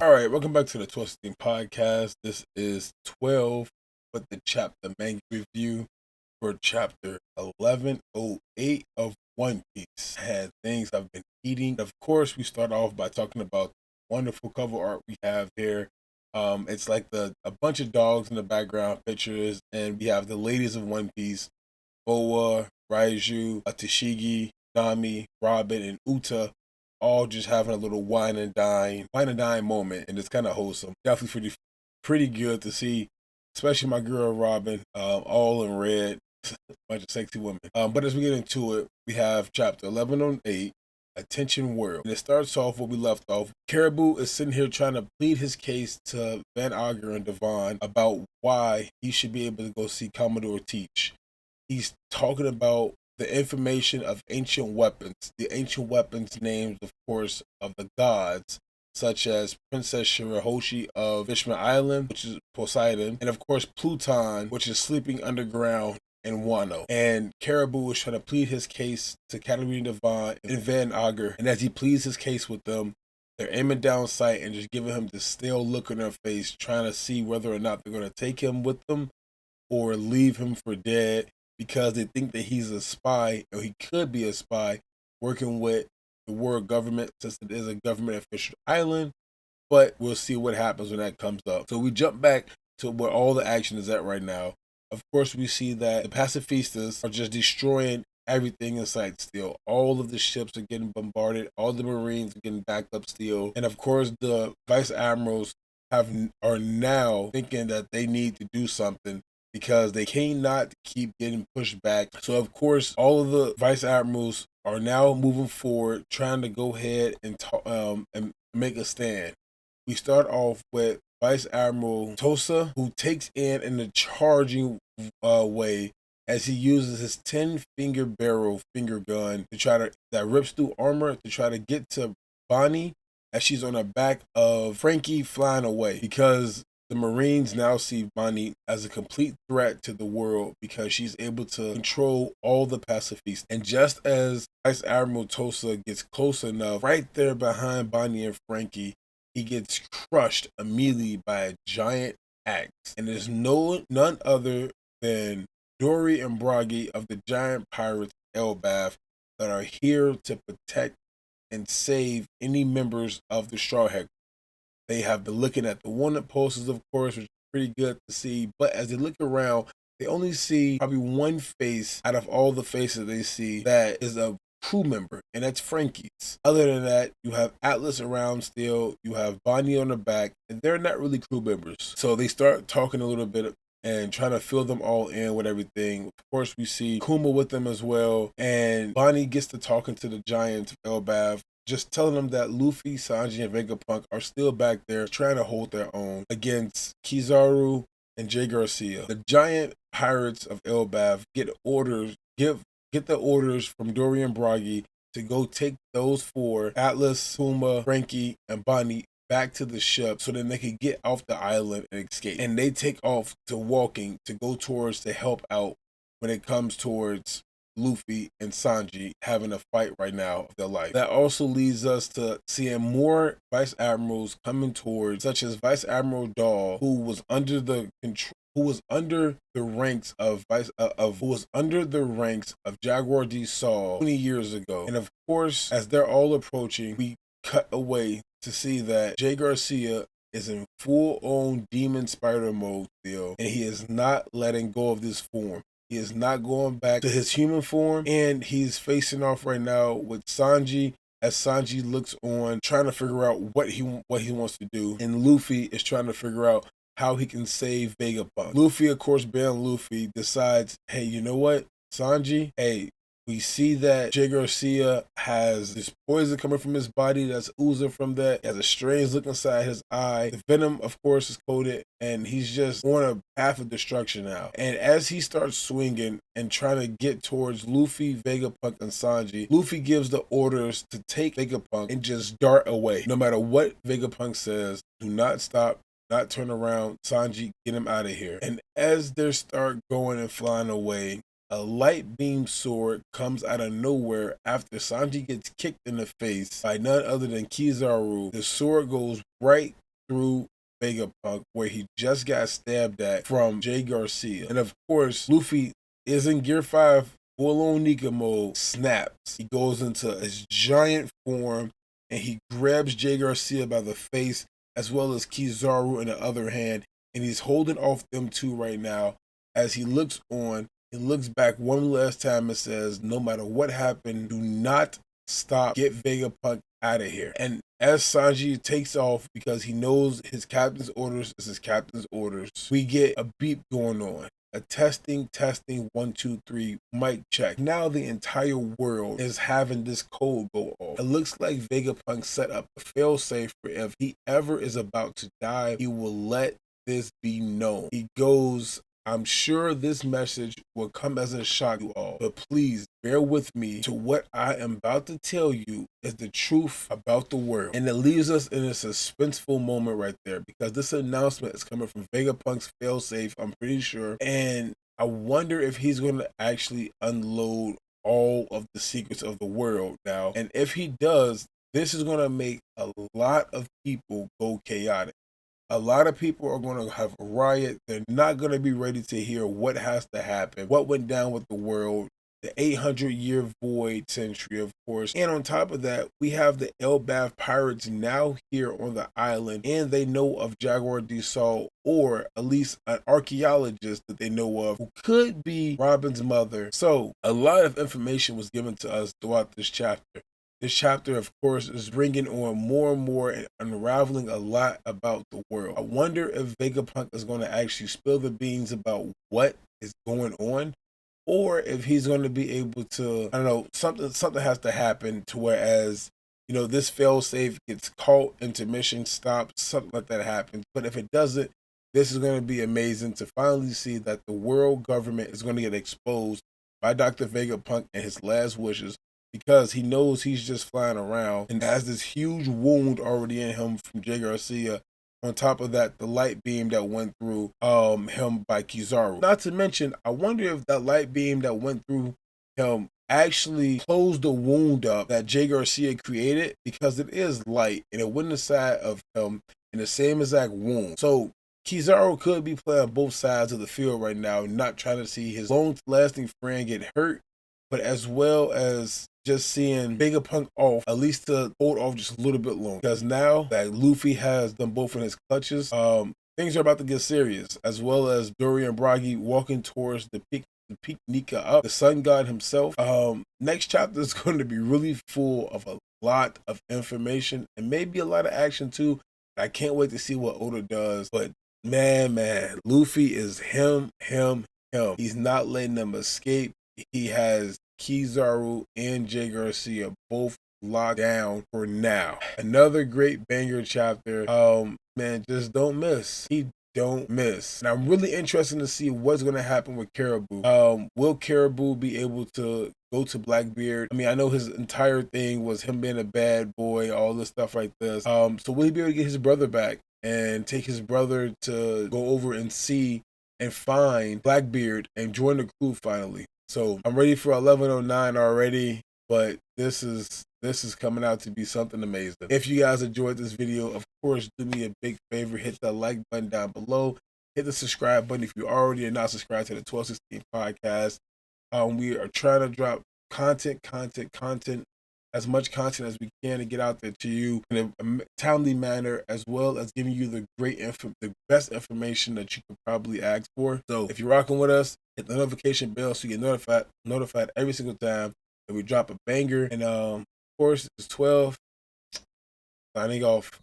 All right, welcome back to the Twisting Podcast. This is 12 with the chapter manga review for chapter 1108 of One Piece. Had things I've been eating. Of course, we start off by talking about the wonderful cover art we have here. It's like a bunch of dogs in the background pictures, and we have the ladies of One Piece, Boa, Raiju, Tashigi, Nami, Robin, and Uta, all just having a little wine and dine moment, and it's kind of wholesome. Definitely pretty good to see, especially my girl Robin, all in red, bunch of sexy women. But as we get into it, we have chapter 1108, Attention World. And it starts off where we left off. Caribou is sitting here trying to plead his case to Van Auger and Devon about why he should be able to go see Commodore Teach. He's talking about the information of ancient weapons, the ancient weapons names, of course, of the gods, such as Princess Shirahoshi of Fishman Island, which is Poseidon, and of course Pluton, which is sleeping underground in Wano. And Caribou is trying to plead his case to Katarina Devon and Van Auger, and as he pleads his case with them, they're aiming down sight and just giving him this stale look on their face, trying to see whether or not they're going to take him with them or leave him for dead, because they think that he's a spy, or he could be a spy, working with the world government, since it is a government official island. But we'll see what happens when that comes up. So we jump back to where all the action is at right now. Of course, we see that the pacifistas are just destroying everything in sight still. All of the ships are getting bombarded. All the Marines are getting backed up still. And of course, the vice admirals are now thinking that they need to do something, because they cannot keep getting pushed back. So of course, all of the vice admirals are now moving forward, trying to go ahead and make a stand. We start off with Vice Admiral Tosa, who takes in a charging way as he uses his 10-finger barrel finger gun that rips through armor to try to get to Bonnie as she's on the back of Frankie flying away, because the Marines now see Bonnie as a complete threat to the world, because she's able to control all the pacifistas. And just as Vice Admiral Tosa gets close enough, right there behind Bonnie and Frankie, he gets crushed immediately by a giant axe. And there's none other than Dory and Bragi of the giant pirates Elbaf that are here to protect and save any members of the Straw Hat. They have been looking at the wanted posters, of course, which is pretty good to see. But as they look around, they only see probably one face out of all the faces they see that is a crew member, and that's Frankie's. Other than that, you have Atlas around still, you have Bonnie on the back, and they're not really crew members. So they start talking a little bit and trying to fill them all in with everything. Of course, we see Kuma with them as well, and Bonnie gets to talking to the giants of Elbaf, just telling them that Luffy, Sanji, and Vegapunk are still back there trying to hold their own against Kizaru and Jay Garcia. The giant pirates of Elbaf get the orders from Dorian Bragi to go take those four, Atlas, Kuma, Frankie, and Bonnie, back to the ship so then they could get off the island and escape. And they take off to walking to go towards to help out when it comes towards Luffy and Sanji having a fight right now of their life. That also leads us to seeing more vice admirals coming towards, such as Vice Admiral Dahl, who was under the ranks of Jaguar D. Saul 20 years ago. And of course, as they're all approaching, we cut away to see that Jay Garcia is in full-on demon spider mode still, and he is not letting go of this form. He is not going back to his human form, and he's facing off right now with Sanji, as Sanji looks on, trying to figure out what he wants to do, and Luffy is trying to figure out how he can save Vegapunk. Luffy, of course, being Luffy, decides, hey, you know what, Sanji? Hey, we see that Jay Garcia has this poison coming from his body that's oozing from that. He has a strange look inside his eye. The venom, of course, is coated, and he's just on a path of destruction now. And as he starts swinging and trying to get towards Luffy, Vegapunk, and Sanji, Luffy gives the orders to take Vegapunk and just dart away. No matter what Vegapunk says, do not stop, not turn around. Sanji, get him out of here. And as they start going and flying away, a light beam sword comes out of nowhere after Sanji gets kicked in the face by none other than Kizaru. The sword goes right through Vegapunk where he just got stabbed at from Jay Garcia. And of course, Luffy is in Gear 5 full-on Nika mode, snaps. He goes into his giant form and he grabs Jay Garcia by the face as well as Kizaru in the other hand, and he's holding off them two right now. As he looks on, he looks back one last time and says, no matter what happened, do not stop. Get Vegapunk out of here. And as Sanji takes off, because he knows his captain's orders is his captain's orders, we get a beep going on. A testing, 1, 2, 3, mic check. Now the entire world is having this code go off. It looks like Vegapunk set up a failsafe for if he ever is about to die, he will let this be known. He goes, I'm sure this message will come as a shock to you all, but please bear with me. To what I am about to tell you is the truth about the world. And it leaves us in a suspenseful moment right there, because this announcement is coming from Vegapunk's failsafe, I'm pretty sure. And I wonder if he's going to actually unload all of the secrets of the world now. And if he does, this is going to make a lot of people go chaotic. A lot of people are going to have a riot. They're not going to be ready to hear what has to happen, what went down with the world, the 800-year void century, of course. And on top of that, we have the Elbaf pirates now here on the island, and they know of Jaguar de Sol, or at least an archaeologist that they know of, who could be Robin's mother. So a lot of information was given to us throughout this chapter. This chapter, of course, is bringing on more and more and unraveling a lot about the world. I wonder if Vegapunk is going to actually spill the beans about what is going on, or if he's going to be able to, I don't know, something has to happen to whereas, this failsafe gets caught, intermission stops, something like that happens. But if it doesn't, this is going to be amazing to finally see that the world government is going to get exposed by Dr. Vegapunk and his last wishes, because he knows he's just flying around and has this huge wound already in him from Jay Garcia. On top of that, the light beam that went through him by Kizaru. Not to mention, I wonder if that light beam that went through him actually closed the wound up that Jay Garcia created, because it is light and it went inside of him in the same exact wound. So Kizaru could be playing both sides of the field right now, not trying to see his long-lasting friend get hurt, but as well as just seeing Vegapunk off, at least to hold off just a little bit longer. Because now that Luffy has them both in his clutches, things are about to get serious, as well as Dory and Bragi walking towards the peak Nika up, the sun god himself. Next chapter is going to be really full of a lot of information and maybe a lot of action too. I can't wait to see what Oda does. But man, Luffy is him. He's not letting them escape. He has Kizaru and Jay Garcia both locked down for now. Another great banger chapter. Man, just don't miss. He don't miss. And I'm really interested to see what's going to happen with Caribou. Will Caribou be able to go to Blackbeard? I mean, I know his entire thing was him being a bad boy, all this stuff like this. So will he be able to get his brother back and take his brother to go over and see and find Blackbeard and join the crew finally? So I'm ready for 1109 already, but this is coming out to be something amazing. If you guys enjoyed this video, of course, do me a big favor, hit that like button down below, hit the subscribe button if you already are not subscribed to the 1216 podcast. We are trying to drop content, as much content as we can to get out there to you in a timely manner, as well as giving you the the best information that you could probably ask for. So if you're rocking with us, hit the notification bell so you get notified every single time that we drop a banger. And of course, it's 12 signing off.